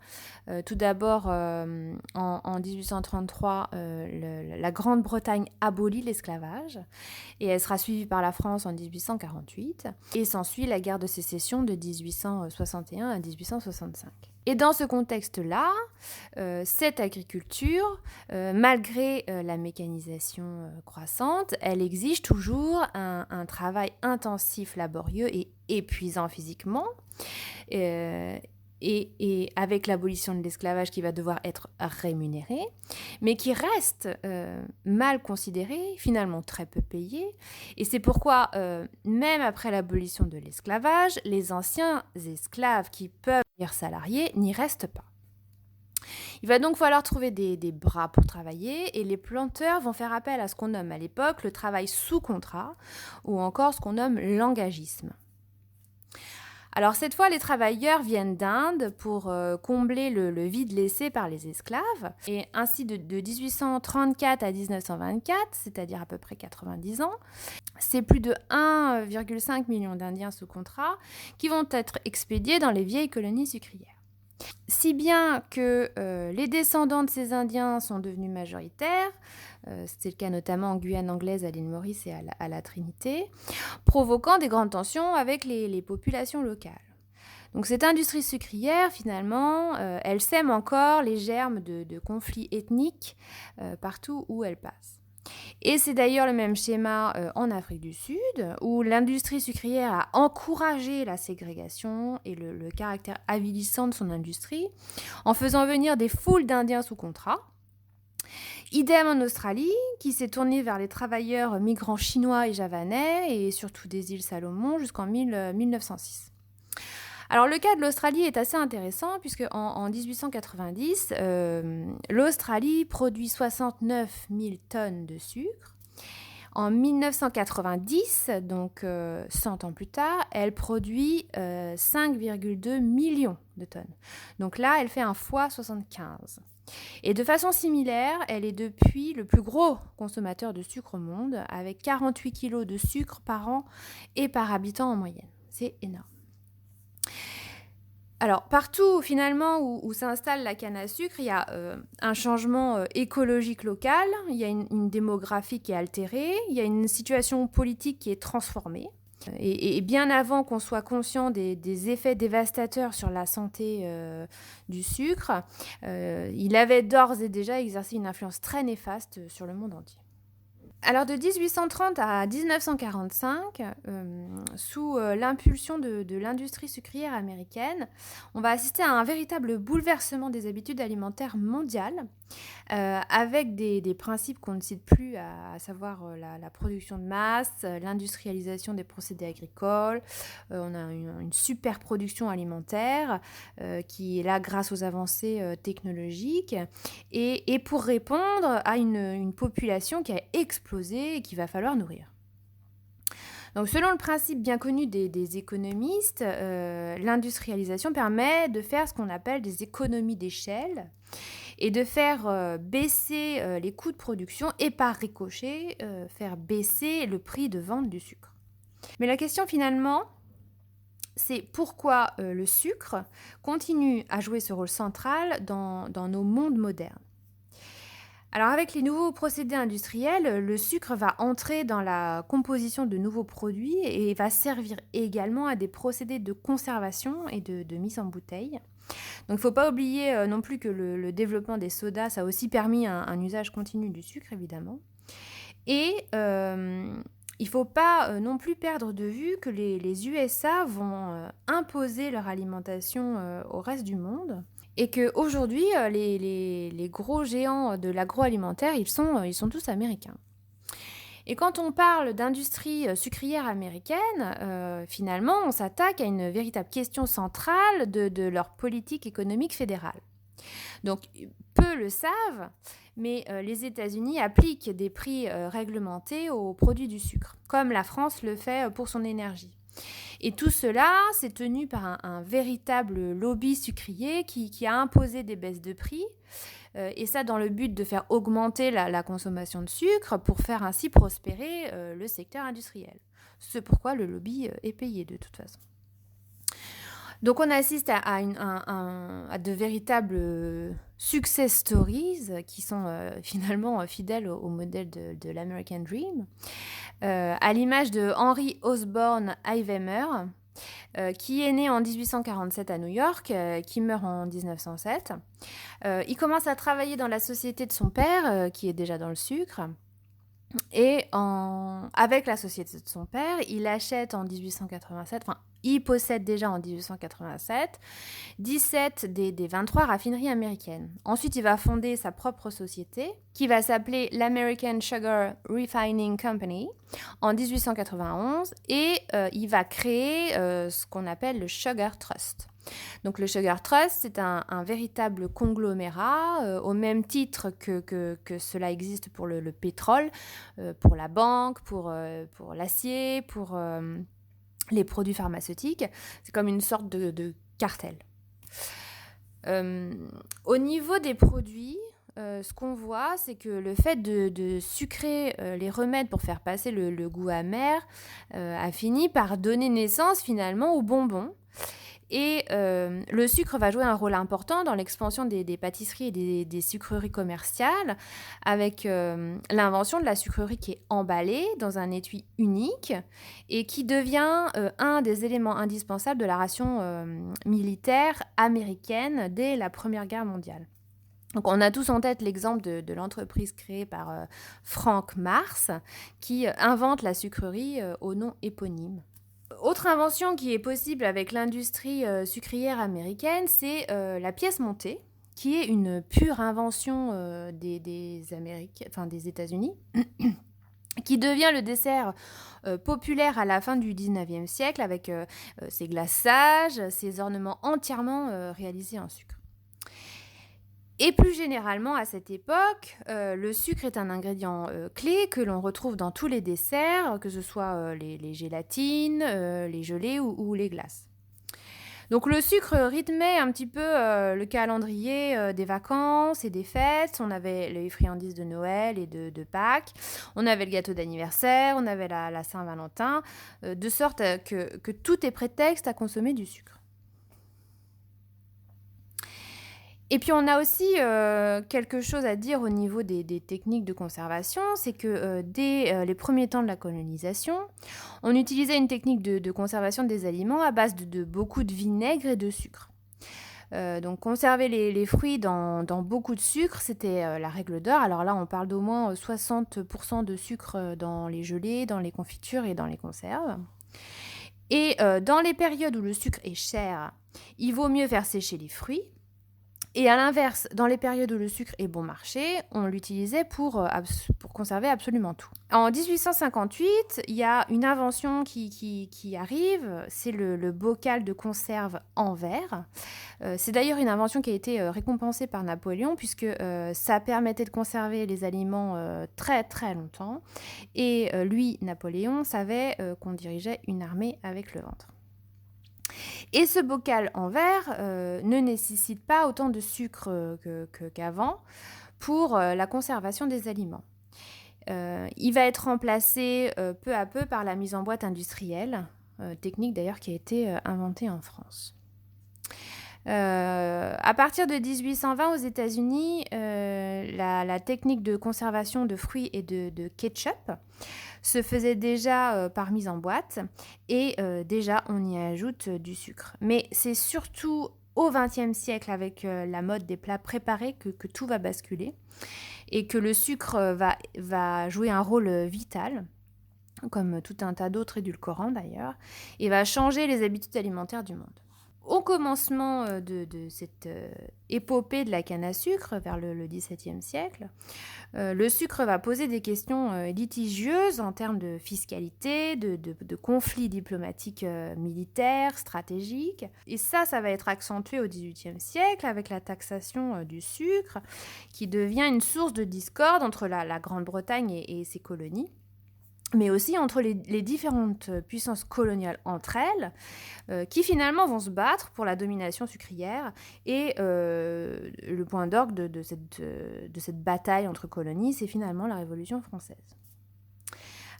Tout d'abord, en 1833, la Grande-Bretagne abolit l'esclavage et elle sera suivie par la France en 1848 et s'ensuit la guerre de sécession de 1861 à 1865. Et dans ce contexte-là, cette agriculture, malgré la mécanisation croissante, elle exige toujours un travail intensif, laborieux et épuisant physiquement. Et avec l'abolition de l'esclavage qui va devoir être rémunéré, mais qui reste mal considéré, finalement très peu payé. Et c'est pourquoi, même après l'abolition de l'esclavage, les anciens esclaves qui peuvent devenir salariés n'y restent pas. Il va donc falloir trouver des bras pour travailler et les planteurs vont faire appel à ce qu'on nomme à l'époque le travail sous contrat ou encore ce qu'on nomme l'engagisme. Alors cette fois, les travailleurs viennent d'Inde pour combler le vide laissé par les esclaves. Et ainsi, de 1834 à 1924, c'est-à-dire à peu près 90 ans, c'est plus de 1,5 million d'Indiens sous contrat qui vont être expédiés dans les vieilles colonies sucrières. Si bien que les descendants de ces Indiens sont devenus majoritaires, c'est le cas notamment en Guyane anglaise, à l'île Maurice et à la Trinité, provoquant des grandes tensions avec les populations locales. Donc cette industrie sucrière, finalement, elle sème encore les germes de conflits ethniques partout où elle passe. Et c'est d'ailleurs le même schéma en Afrique du Sud, où l'industrie sucrière a encouragé la ségrégation et le caractère avilissant de son industrie, en faisant venir des foules d'Indiens sous contrat. Idem en Australie, qui s'est tournée vers les travailleurs migrants chinois et javanais, et surtout des îles Salomon, jusqu'en 1906. Alors le cas de l'Australie est assez intéressant puisque en 1890, l'Australie produit 69 000 tonnes de sucre. En 1990, donc 100 ans plus tard, elle produit 5,2 millions de tonnes. Donc là, elle fait un fois 75. Et de façon similaire, elle est depuis le plus gros consommateur de sucre au monde, avec 48 kg de sucre par an et par habitant en moyenne. C'est énorme. Alors, partout finalement où s'installe la canne à sucre, il y a un changement écologique local, il y a une démographie qui est altérée, il y a une situation politique qui est transformée. Et bien avant qu'on soit conscient des effets dévastateurs sur la santé du sucre, il avait d'ores et déjà exercé une influence très néfaste sur le monde entier. Alors de 1830 à 1945, sous l'impulsion de l'industrie sucrière américaine, on va assister à un véritable bouleversement des habitudes alimentaires mondiales, avec des principes qu'on ne cite plus, à savoir la production de masse, l'industrialisation des procédés agricoles. On a une super production alimentaire qui est là grâce aux avancées technologiques, et pour répondre à une population qui a explosé et qu'il va falloir nourrir. Donc, selon le principe bien connu des économistes, l'industrialisation permet de faire ce qu'on appelle des économies d'échelle et de faire baisser les coûts de production et par ricochet faire baisser le prix de vente du sucre. Mais la question finalement, c'est pourquoi le sucre continue à jouer ce rôle central dans nos mondes modernes. Alors avec les nouveaux procédés industriels, le sucre va entrer dans la composition de nouveaux produits et va servir également à des procédés de conservation et de mise en bouteille. Donc il ne faut pas oublier non plus que le développement des sodas, ça a aussi permis un usage continu du sucre évidemment. Et il ne faut pas non plus perdre de vue que les USA vont imposer leur alimentation au reste du monde. Et qu'aujourd'hui, les gros géants de l'agroalimentaire, ils sont tous américains. Et quand on parle d'industrie sucrière américaine, finalement, on s'attaque à une véritable question centrale de leur politique économique fédérale. Donc, peu le savent, mais les États-Unis appliquent des prix réglementés aux produits du sucre, comme la France le fait pour son énergie. Et tout cela, c'est tenu par un véritable lobby sucrier qui a imposé des baisses de prix, et ça dans le but de faire augmenter la consommation de sucre pour faire ainsi prospérer le secteur industriel. C'est pourquoi le lobby est payé de toute façon. Donc on assiste à de véritables success stories qui sont finalement fidèles au modèle de l'American Dream, à l'image de Henry Osborne Heiwemer, qui est né en 1847 à New York, qui meurt en 1907. Il commence à travailler dans la société de son père, qui est déjà dans le sucre. Et avec la société de son père, il achète en 1887, il possède déjà en 1887 17 des 23 raffineries américaines. Ensuite, il va fonder sa propre société qui va s'appeler l'American Sugar Refining Company en 1891 et il va créer ce qu'on appelle le Sugar Trust. Donc le Sugar Trust, c'est un véritable conglomérat, au même titre que cela existe pour le pétrole, pour la banque, pour l'acier, pour les produits pharmaceutiques. C'est comme une sorte de cartel. Au niveau des produits, ce qu'on voit, c'est que le fait de sucrer les remèdes pour faire passer le goût amer a fini par donner naissance finalement aux bonbons. Et le sucre va jouer un rôle important dans l'expansion des pâtisseries et des sucreries commerciales, avec l'invention de la sucrerie qui est emballée dans un étui unique et qui devient un des éléments indispensables de la ration militaire américaine dès la Première Guerre mondiale. Donc on a tous en tête l'exemple de l'entreprise créée par Frank Mars qui invente la sucrerie au nom éponyme. Autre invention qui est possible avec l'industrie sucrière américaine, c'est la pièce montée, qui est une pure invention des États-Unis, qui devient le dessert populaire à la fin du 19e siècle avec ses glaçages, ses ornements entièrement réalisés en sucre. Et plus généralement, à cette époque, le sucre est un ingrédient clé que l'on retrouve dans tous les desserts, que ce soit les gélatines, les gelées ou les glaces. Donc le sucre rythmait un petit peu le calendrier des vacances et des fêtes. On avait les friandises de Noël et de Pâques. On avait le gâteau d'anniversaire, on avait la Saint-Valentin, de sorte que tout est prétexte à consommer du sucre. Et puis on a aussi quelque chose à dire au niveau des techniques de conservation, c'est que dès les premiers temps de la colonisation, on utilisait une technique de conservation des aliments à base de beaucoup de vinaigre et de sucre. Donc conserver les fruits dans beaucoup de sucre, c'était la règle d'or. Alors là, on parle d'au moins 60% de sucre dans les gelées, dans les confitures et dans les conserves. Et dans les périodes où le sucre est cher, il vaut mieux faire sécher les fruits. Et à l'inverse, dans les périodes où le sucre est bon marché, on l'utilisait pour conserver absolument tout. En 1858, il y a une invention qui arrive, c'est le bocal de conserve en verre. C'est d'ailleurs une invention qui a été récompensée par Napoléon, puisque ça permettait de conserver les aliments très très longtemps. Et lui, Napoléon, savait qu'on dirigeait une armée avec le ventre. Et ce bocal en verre ne nécessite pas autant de sucre qu'avant pour la conservation des aliments. Il va être remplacé peu à peu par la mise en boîte industrielle, technique d'ailleurs qui a été inventée en France. À partir de 1820 aux États-Unis, la technique de conservation de fruits et de ketchup se faisait déjà par mise en boîte et déjà on y ajoute du sucre. Mais c'est surtout au XXe siècle avec la mode des plats préparés que tout va basculer et que le sucre va jouer un rôle vital, comme tout un tas d'autres édulcorants d'ailleurs, et va changer les habitudes alimentaires du monde. Au commencement de cette épopée de la canne à sucre, vers le XVIIe siècle, le sucre va poser des questions litigieuses en termes de fiscalité, de conflits diplomatiques militaires, stratégiques. Et ça va être accentué au XVIIIe siècle avec la taxation du sucre, qui devient une source de discorde entre la Grande-Bretagne et ses colonies, mais aussi entre les différentes puissances coloniales entre elles, qui finalement vont se battre pour la domination sucrière. Et le point d'orgue de cette bataille entre colonies, c'est finalement la Révolution française.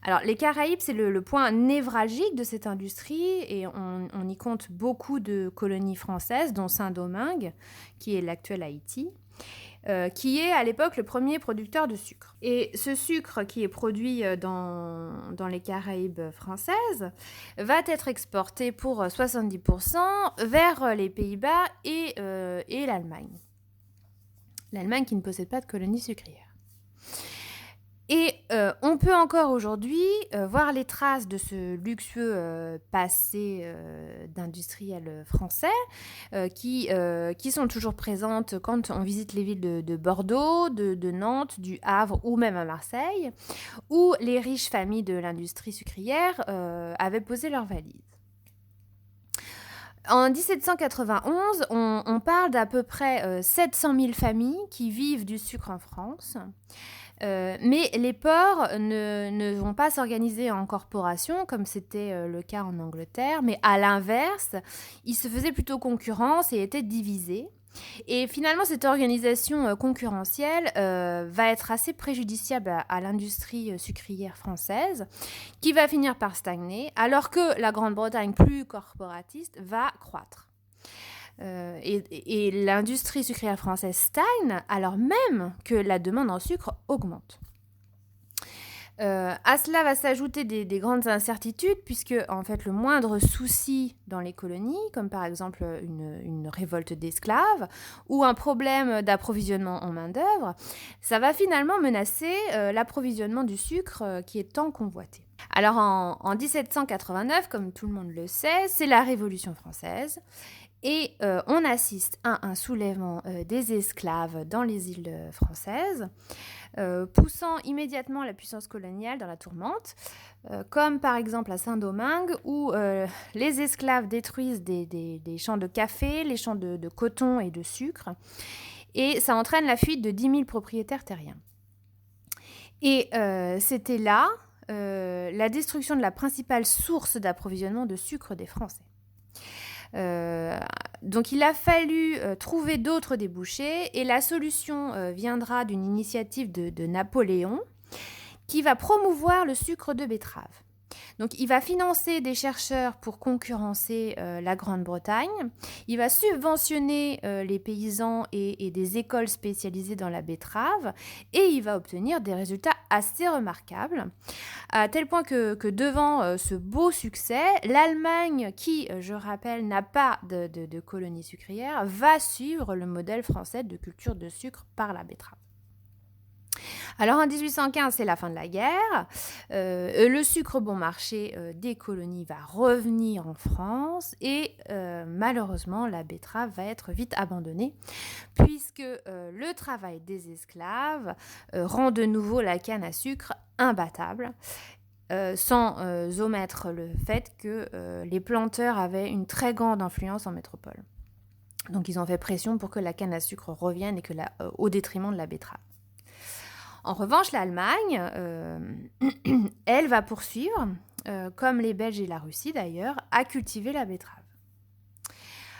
Alors, les Caraïbes, c'est le point névralgique de cette industrie, et on y compte beaucoup de colonies françaises, dont Saint-Domingue, qui est l'actuel Haïti, qui est à l'époque le premier producteur de sucre. Et ce sucre qui est produit dans les Caraïbes françaises va être exporté pour 70% vers les Pays-Bas et l'Allemagne. L'Allemagne qui ne possède pas de colonies sucrières. Et on peut encore aujourd'hui voir les traces de ce luxueux passé d'industriels français qui sont toujours présentes quand on visite les villes de Bordeaux, de Nantes, du Havre ou même à Marseille, où les riches familles de l'industrie sucrière avaient posé leurs valises. En 1791, on parle d'à peu près 700 000 familles qui vivent du sucre en France. Mais les ports ne vont pas s'organiser en corporation comme c'était le cas en Angleterre, mais à l'inverse, ils se faisaient plutôt concurrence et étaient divisés. Et finalement, cette organisation concurrentielle va être assez préjudiciable à l'industrie sucrière française, qui va finir par stagner, alors que la Grande-Bretagne, plus corporatiste, va croître. Et l'industrie sucrière française stagne alors même que la demande en sucre augmente. À cela va s'ajouter des grandes incertitudes, puisque en fait, le moindre souci dans les colonies, comme par exemple une révolte d'esclaves ou un problème d'approvisionnement en main-d'œuvre, ça va finalement menacer l'approvisionnement du sucre qui est tant convoité. Alors en 1789, comme tout le monde le sait, c'est la Révolution française. Et on assiste à un soulèvement des esclaves dans les îles françaises, poussant immédiatement la puissance coloniale dans la tourmente, comme par exemple à Saint-Domingue, où les esclaves détruisent des champs de café, les champs de coton et de sucre, et ça entraîne la fuite de 10 000 propriétaires terriens. Et c'était là la destruction de la principale source d'approvisionnement de sucre des Français. Donc il a fallu trouver d'autres débouchés et la solution viendra d'une initiative de Napoléon qui va promouvoir le sucre de betterave. Donc il va financer des chercheurs pour concurrencer la Grande-Bretagne, il va subventionner les paysans et des écoles spécialisées dans la betterave et il va obtenir des résultats assez remarquables, à tel point que devant ce beau succès, l'Allemagne, qui, je rappelle, n'a pas de colonie sucrière, va suivre le modèle français de culture de sucre par la betterave. Alors en 1815, c'est la fin de la guerre. Le sucre bon marché des colonies va revenir en France et malheureusement, la betterave va être vite abandonnée puisque le travail des esclaves rend de nouveau la canne à sucre imbattable. Sans omettre le fait que les planteurs avaient une très grande influence en métropole. Donc ils ont fait pression pour que la canne à sucre revienne et que au détriment de la betterave. En revanche, l'Allemagne, elle va poursuivre, comme les Belges et la Russie d'ailleurs, à cultiver la betterave.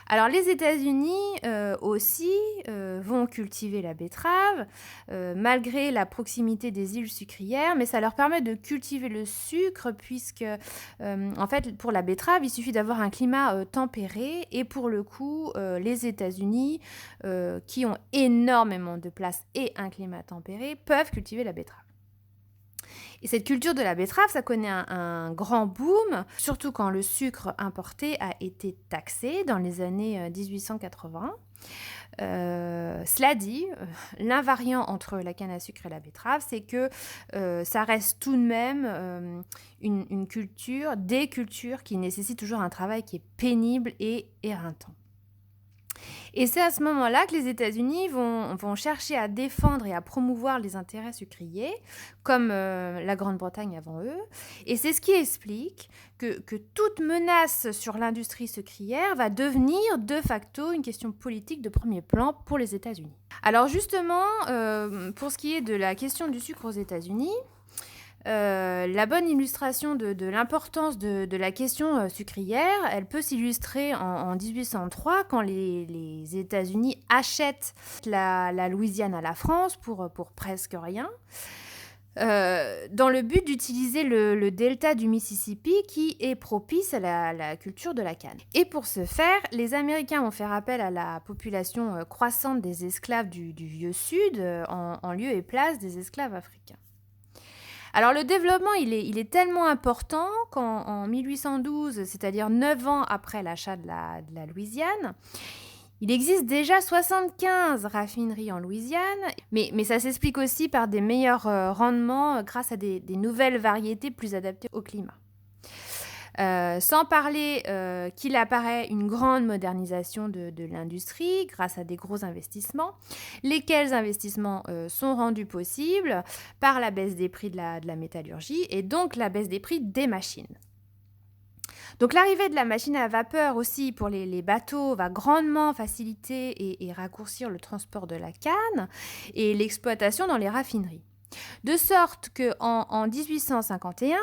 Alors les États-Unis aussi vont cultiver la betterave, malgré la proximité des îles sucrières, mais ça leur permet de cultiver le sucre puisque, en fait, pour la betterave, il suffit d'avoir un climat tempéré et pour le coup, les États-Unis, qui ont énormément de place et un climat tempéré, peuvent cultiver la betterave. Et cette culture de la betterave, ça connaît un grand boom, surtout quand le sucre importé a été taxé dans les années 1880. Cela dit, l'invariant entre la canne à sucre et la betterave, c'est que ça reste tout de même une culture, des cultures qui nécessitent toujours un travail qui est pénible et éreintant. Et c'est à ce moment-là que les États-Unis vont chercher à défendre et à promouvoir les intérêts sucriers, comme la Grande-Bretagne avant eux. Et c'est ce qui explique que toute menace sur l'industrie sucrière va devenir de facto une question politique de premier plan pour les États-Unis. Alors justement, pour ce qui est de la question du sucre aux États-Unis, la bonne illustration de l'importance de la question sucrière, elle peut s'illustrer en 1803 quand les États-Unis achètent la Louisiane à la France pour presque rien, dans le but d'utiliser le delta du Mississippi qui est propice à la culture de la canne. Et pour ce faire, les Américains vont faire appel à la population croissante des esclaves du Vieux Sud en lieu et place des esclaves africains. Alors le développement, il est tellement important qu'en 1812, c'est-à-dire 9 ans après l'achat de la Louisiane, il existe déjà 75 raffineries en Louisiane, mais ça s'explique aussi par des meilleurs rendements grâce à des nouvelles variétés plus adaptées au climat. Sans parler qu'il apparaît une grande modernisation de l'industrie grâce à des gros investissements, lesquels investissements sont rendus possibles par la baisse des prix de la métallurgie et donc la baisse des prix des machines. Donc l'arrivée de la machine à vapeur aussi pour les bateaux va grandement faciliter et raccourcir le transport de la canne et l'exploitation dans les raffineries. De sorte qu'en 1851,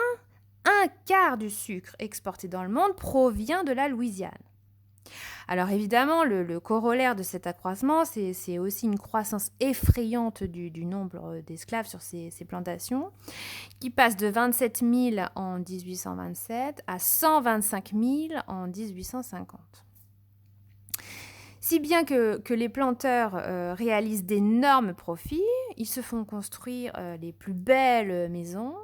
un quart du sucre exporté dans le monde provient de la Louisiane. Alors évidemment, le corollaire de cet accroissement, c'est aussi une croissance effrayante du nombre d'esclaves sur ces plantations, qui passe de 27 000 en 1827 à 125 000 en 1850. Si bien que les planteurs réalisent d'énormes profits, ils se font construire les plus belles maisons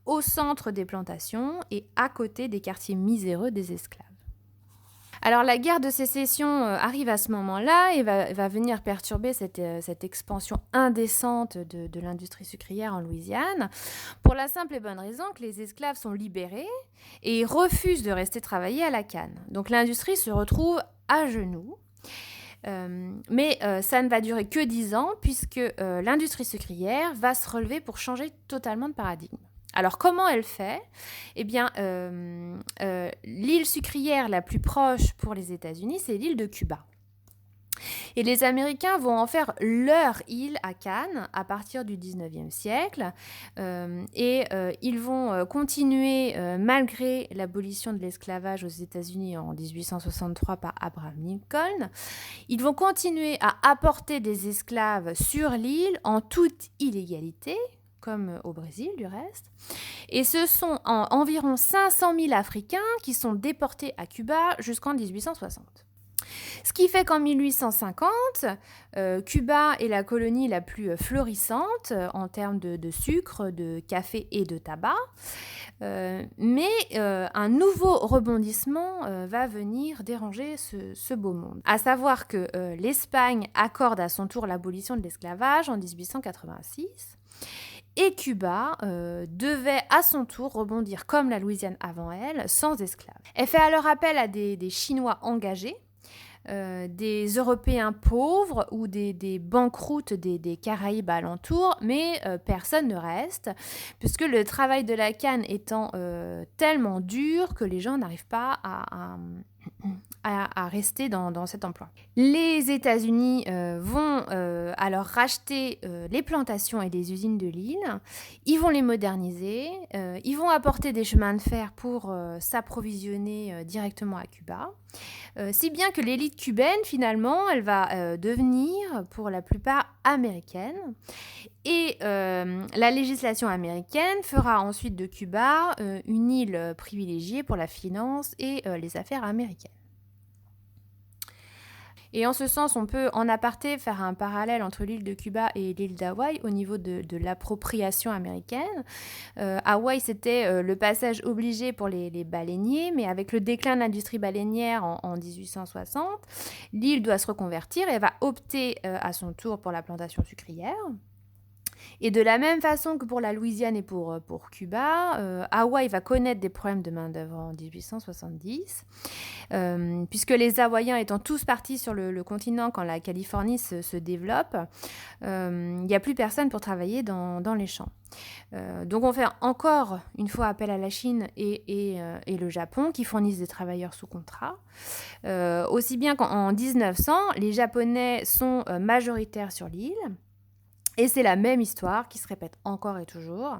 au centre des plantations et à côté des quartiers miséreux des esclaves. Alors la guerre de sécession arrive à ce moment-là et va venir perturber cette expansion indécente de l'industrie sucrière en Louisiane pour la simple et bonne raison que les esclaves sont libérés et ils refusent de rester travailler à la canne. Donc l'industrie se retrouve à genoux. Mais ça ne va durer que 10 ans puisque l'industrie sucrière va se relever pour changer totalement de paradigme. Alors comment elle fait ? Eh bien, l'île sucrière la plus proche pour les États-Unis, c'est l'île de Cuba. Et les Américains vont en faire leur île à Cannes à partir du 19e siècle. Ils vont continuer, malgré l'abolition de l'esclavage aux États-Unis en 1863 par Abraham Lincoln, ils vont continuer à apporter des esclaves sur l'île en toute illégalité, comme au Brésil du reste. Et ce sont environ 500 000 Africains qui sont déportés à Cuba jusqu'en 1860. Ce qui fait qu'en 1850, Cuba est la colonie la plus florissante en termes de sucre, de café et de tabac. Mais un nouveau rebondissement va venir déranger ce beau monde. À savoir que l'Espagne accorde à son tour l'abolition de l'esclavage en 1886. Et Cuba devait à son tour rebondir comme la Louisiane avant elle, sans esclaves. Elle fait alors appel à des Chinois engagés, des Européens pauvres ou des banqueroutes des Caraïbes alentours, mais personne ne reste, puisque le travail de la canne étant tellement dur que les gens n'arrivent pas à rester dans cet emploi. Les États-Unis vont alors racheter les plantations et les usines de l'île, ils vont les moderniser, ils vont apporter des chemins de fer pour s'approvisionner directement à Cuba, si bien que l'élite cubaine, finalement, elle va devenir pour la plupart américaine. Et la législation américaine fera ensuite de Cuba une île privilégiée pour la finance et les affaires américaines. Et en ce sens, on peut en aparté faire un parallèle entre l'île de Cuba et l'île d'Hawaï au niveau de l'appropriation américaine. Hawaï, c'était le passage obligé pour les baleiniers, mais avec le déclin de l'industrie baleinière en 1860, l'île doit se reconvertir et va opter à son tour pour la plantation sucrière. Et de la même façon que pour la Louisiane et pour Cuba, Hawaï va connaître des problèmes de main-d'œuvre en 1870, puisque les Hawaïens étant tous partis sur le continent quand la Californie se développe, il n'y a plus personne pour travailler dans les champs. Donc on fait encore une fois appel à la Chine et le Japon qui fournissent des travailleurs sous contrat. Aussi bien qu'en 1900, les Japonais sont majoritaires sur l'île. Et c'est la même histoire qui se répète encore et toujours.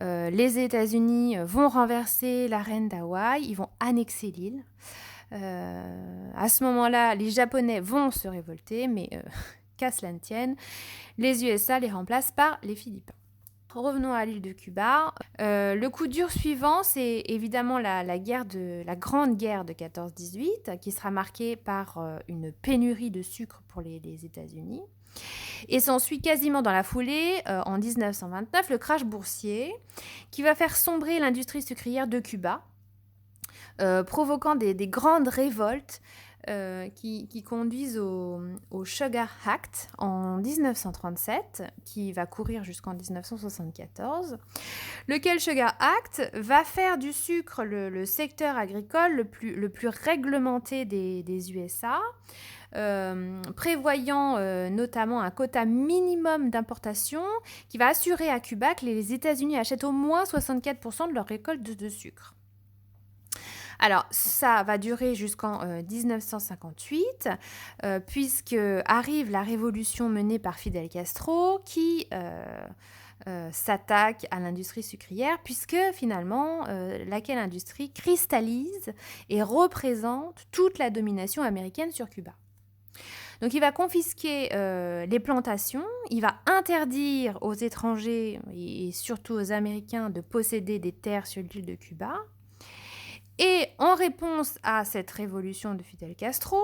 Les États-Unis vont renverser la reine d'Hawaï, ils vont annexer l'île. À ce moment-là, les Japonais vont se révolter, mais qu'à cela ne tienne, les USA les remplacent par les Philippins. Revenons à l'île de Cuba. Le coup dur suivant, c'est évidemment la grande guerre de 14-18, qui sera marquée par une pénurie de sucre pour les États-Unis. Et s'ensuit quasiment dans la foulée, en 1929, le crash boursier qui va faire sombrer l'industrie sucrière de Cuba, provoquant des grandes révoltes qui conduisent au Sugar Act en 1937, qui va courir jusqu'en 1974, lequel Sugar Act va faire du sucre le secteur agricole le plus réglementé des USA, prévoyant notamment un quota minimum d'importation qui va assurer à Cuba que les États-Unis achètent au moins 64% de leur récolte de sucre. Alors, ça va durer jusqu'en 1958, puisque arrive la révolution menée par Fidel Castro qui s'attaque à l'industrie sucrière, puisque finalement, laquelle industrie cristallise et représente toute la domination américaine sur Cuba. Donc il va confisquer les plantations, il va interdire aux étrangers et surtout aux Américains de posséder des terres sur l'île de Cuba. Et en réponse à cette révolution de Fidel Castro,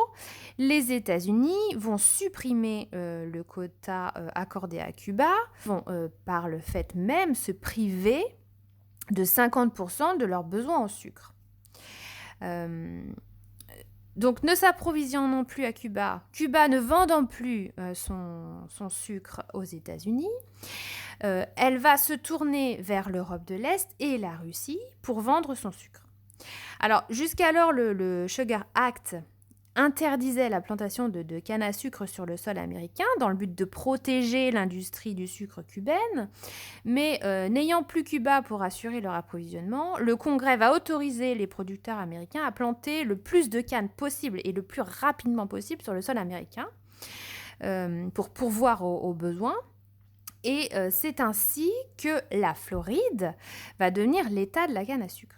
les États-Unis vont supprimer le quota accordé à Cuba, vont par le fait même se priver de 50% de leurs besoins en sucre. Donc ne s'approvisionnant plus à Cuba, Cuba ne vendant plus son sucre aux États-Unis, elle va se tourner vers l'Europe de l'Est et la Russie pour vendre son sucre. Alors jusqu'alors, le Sugar Act interdisait la plantation de canne à sucre sur le sol américain dans le but de protéger l'industrie du sucre cubaine. Mais n'ayant plus Cuba pour assurer leur approvisionnement, le Congrès va autoriser les producteurs américains à planter le plus de canne possible et le plus rapidement possible sur le sol américain. pour pourvoir aux besoins. Et c'est ainsi que la Floride va devenir l'État de la canne à sucre.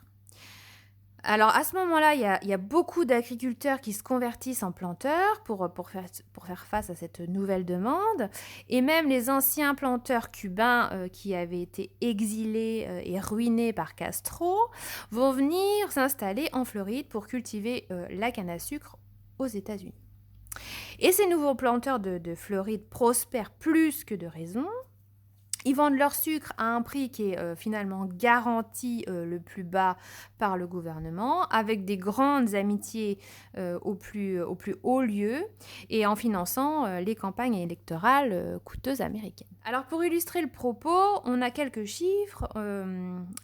Alors à ce moment-là, il y a beaucoup d'agriculteurs qui se convertissent en planteurs pour faire face à cette nouvelle demande. Et même les anciens planteurs cubains qui avaient été exilés et ruinés par Castro vont venir s'installer en Floride pour cultiver la canne à sucre aux États-Unis. Et ces nouveaux planteurs de Floride prospèrent plus que de raison. Ils vendent leur sucre à un prix qui est finalement garanti le plus bas par le gouvernement, avec des grandes amitiés au plus haut lieu et en finançant les campagnes électorales coûteuses américaines. Alors pour illustrer le propos, on a quelques chiffres.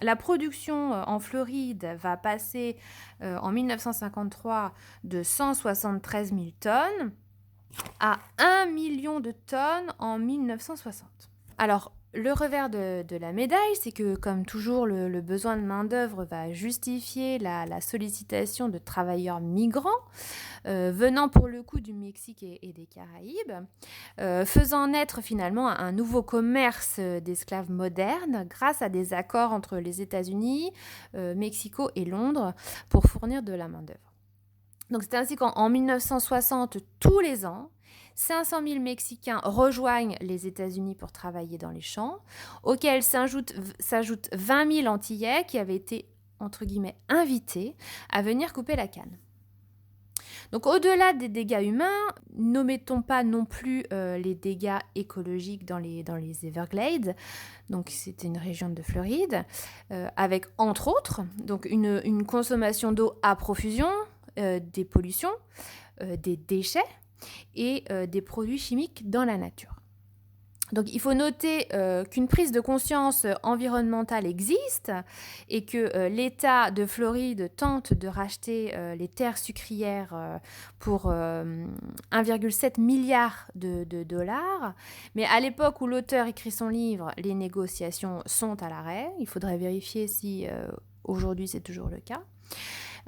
La production en Floride va passer en 1953 de 173 000 tonnes à 1 million de tonnes en 1960. Alors, le revers de la médaille, c'est que, comme toujours, le besoin de main-d'œuvre va justifier la sollicitation de travailleurs migrants venant pour le coup du Mexique et des Caraïbes, faisant naître finalement un nouveau commerce d'esclaves modernes grâce à des accords entre les États-Unis, Mexico et Londres pour fournir de la main-d'œuvre. Donc, c'est ainsi qu'en 1960, tous les ans, 500 000 Mexicains rejoignent les États-Unis pour travailler dans les champs, auxquels s'ajoutent 20 000 Antillais qui avaient été, entre guillemets, invités à venir couper la canne. Donc au-delà des dégâts humains, n'omettons pas non plus les dégâts écologiques dans les Everglades. Donc c'était une région de Floride, avec entre autres donc une consommation d'eau à profusion, des pollutions, des déchets, et des produits chimiques dans la nature. Donc il faut noter qu'une prise de conscience environnementale existe et que l'État de Floride tente de racheter les terres sucrières pour 1,7 milliard de dollars. Mais à l'époque où l'auteur écrit son livre, les négociations sont à l'arrêt. Il faudrait vérifier si aujourd'hui c'est toujours le cas.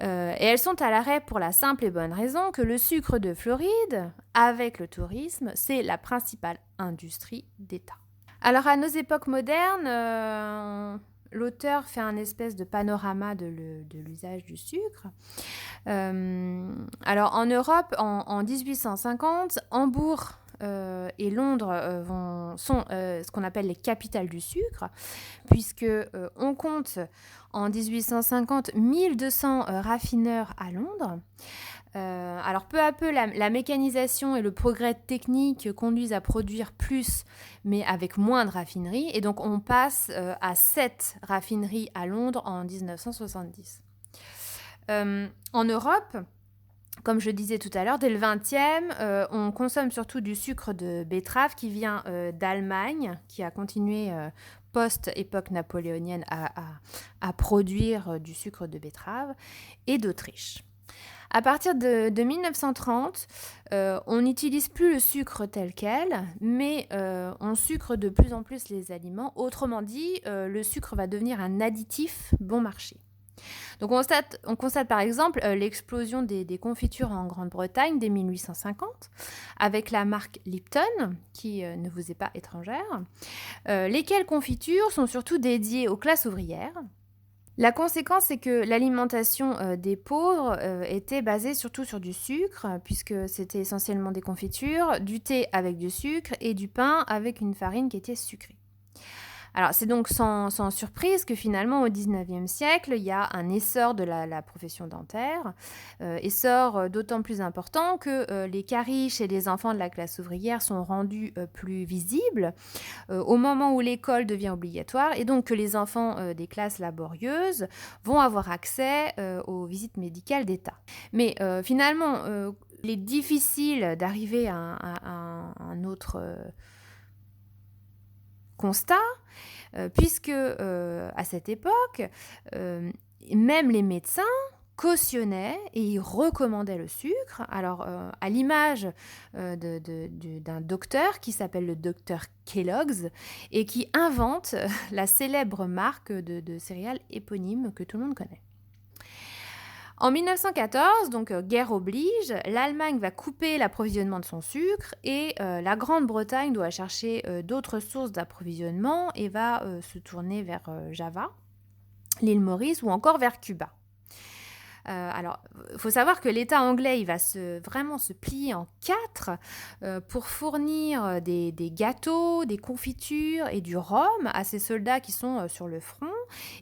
Et elles sont à l'arrêt pour la simple et bonne raison que le sucre de Floride, avec le tourisme, c'est la principale industrie d'État. Alors à nos époques modernes, l'auteur fait un espèce de panorama de l'usage du sucre. Alors en Europe, en 1850, Hambourg et Londres sont ce qu'on appelle les capitales du sucre, puisque on compte en 1850 1200 raffineurs à Londres. Alors peu à peu, la mécanisation et le progrès technique conduisent à produire plus, mais avec moins de raffineries. Et donc on passe à 7 raffineries à Londres en 1970. En Europe, comme je disais tout à l'heure, dès le 20e, on consomme surtout du sucre de betterave qui vient d'Allemagne, qui a continué post-époque napoléonienne à produire du sucre de betterave, et d'Autriche. À partir de 1930, on n'utilise plus le sucre tel quel, mais on sucre de plus en plus les aliments. Autrement dit, le sucre va devenir un additif bon marché. Donc on constate par exemple l'explosion des confitures en Grande-Bretagne dès 1850 avec la marque Lipton qui ne vous est pas étrangère, lesquelles confitures sont surtout dédiées aux classes ouvrières. La conséquence, c'est que l'alimentation des pauvres était basée surtout sur du sucre, puisque c'était essentiellement des confitures, du thé avec du sucre et du pain avec une farine qui était sucrée. Alors, c'est donc sans surprise que finalement, au XIXe siècle, il y a un essor de la profession dentaire, essor d'autant plus important que les cariches et les enfants de la classe ouvrière sont rendus plus visibles au moment où l'école devient obligatoire et donc que les enfants des classes laborieuses vont avoir accès aux visites médicales d'État. Mais finalement, il est difficile d'arriver à un autre constat, puisque à cette époque, même les médecins cautionnaient et recommandaient le sucre. Alors, à l'image d'un docteur qui s'appelle le docteur Kellogg's et qui invente la célèbre marque de céréales éponyme que tout le monde connaît. En 1914, donc guerre oblige, l'Allemagne va couper l'approvisionnement de son sucre et la Grande-Bretagne doit chercher d'autres sources d'approvisionnement et va se tourner vers Java, l'île Maurice ou encore vers Cuba. Alors, il faut savoir que l'État anglais, il va vraiment se plier en quatre pour fournir des gâteaux, des confitures et du rhum à ces soldats qui sont sur le front.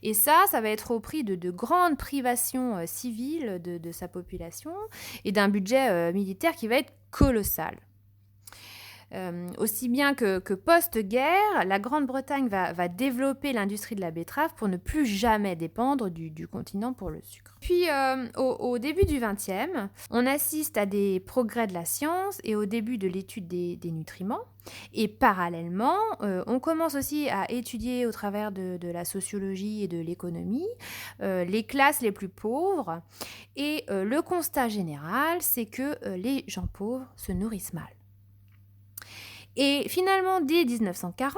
Et ça va être au prix de grandes privations civiles de sa population et d'un budget militaire qui va être colossal. Aussi bien que post-guerre, la Grande-Bretagne va développer l'industrie de la betterave pour ne plus jamais dépendre du continent pour le sucre. Puis au début du XXe, on assiste à des progrès de la science et au début de l'étude des nutriments. Et parallèlement, on commence aussi à étudier au travers de la sociologie et de l'économie les classes les plus pauvres. Et le constat général, c'est que les gens pauvres se nourrissent mal. Et finalement, dès 1940,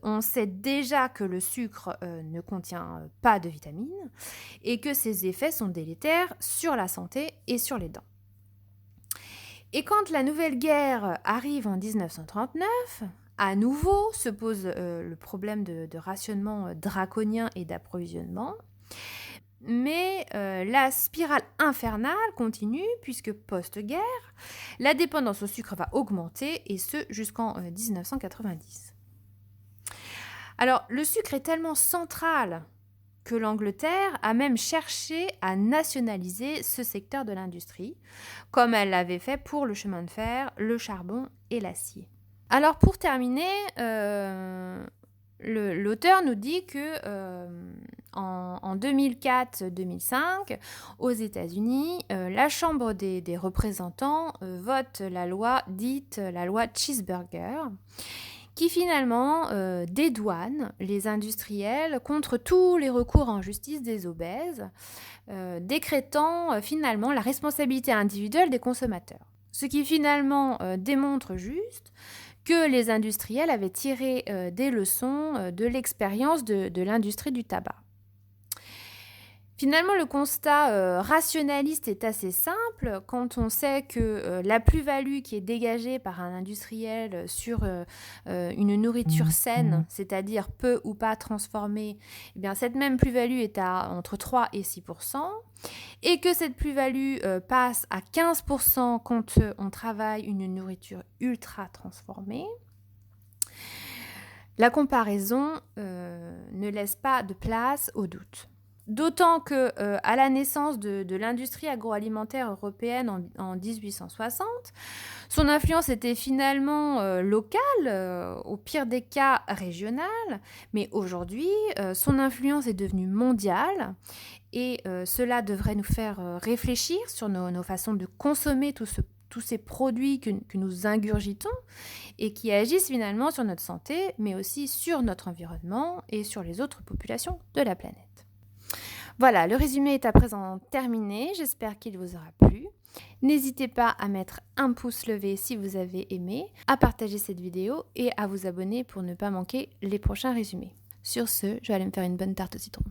on sait déjà que le sucre ne contient pas de vitamines et que ses effets sont délétères sur la santé et sur les dents. Et quand la nouvelle guerre arrive en 1939, à nouveau se pose le problème de rationnement draconien et d'approvisionnement. Mais la spirale infernale continue puisque post-guerre, la dépendance au sucre va augmenter et ce jusqu'en 1990. Alors le sucre est tellement central que l'Angleterre a même cherché à nationaliser ce secteur de l'industrie, comme elle l'avait fait pour le chemin de fer, le charbon et l'acier. Alors pour terminer, l'auteur nous dit que en 2004-2005, aux États-Unis, la Chambre des représentants vote la loi dite la loi Cheeseburger, qui finalement dédouane les industriels contre tous les recours en justice des obèses, décrétant finalement la responsabilité individuelle des consommateurs. Ce qui finalement démontre juste que les industriels avaient tiré des leçons de l'expérience de l'industrie du tabac. Finalement, le constat rationaliste est assez simple quand on sait que la plus-value qui est dégagée par un industriel sur une nourriture saine, c'est-à-dire peu ou pas transformée, eh bien, cette même plus-value est à entre 3 et 6%, et que cette plus-value passe à 15% quand on travaille une nourriture ultra transformée. La comparaison ne laisse pas de place au doute. D'autant que à la naissance de l'industrie agroalimentaire européenne en 1860, son influence était finalement locale, au pire des cas régionale, mais aujourd'hui, son influence est devenue mondiale et cela devrait nous faire réfléchir sur nos façons de consommer tous ces produits que nous ingurgitons et qui agissent finalement sur notre santé, mais aussi sur notre environnement et sur les autres populations de la planète. Voilà, le résumé est à présent terminé, j'espère qu'il vous aura plu. N'hésitez pas à mettre un pouce levé si vous avez aimé, à partager cette vidéo et à vous abonner pour ne pas manquer les prochains résumés. Sur ce, je vais aller me faire une bonne tarte au citron.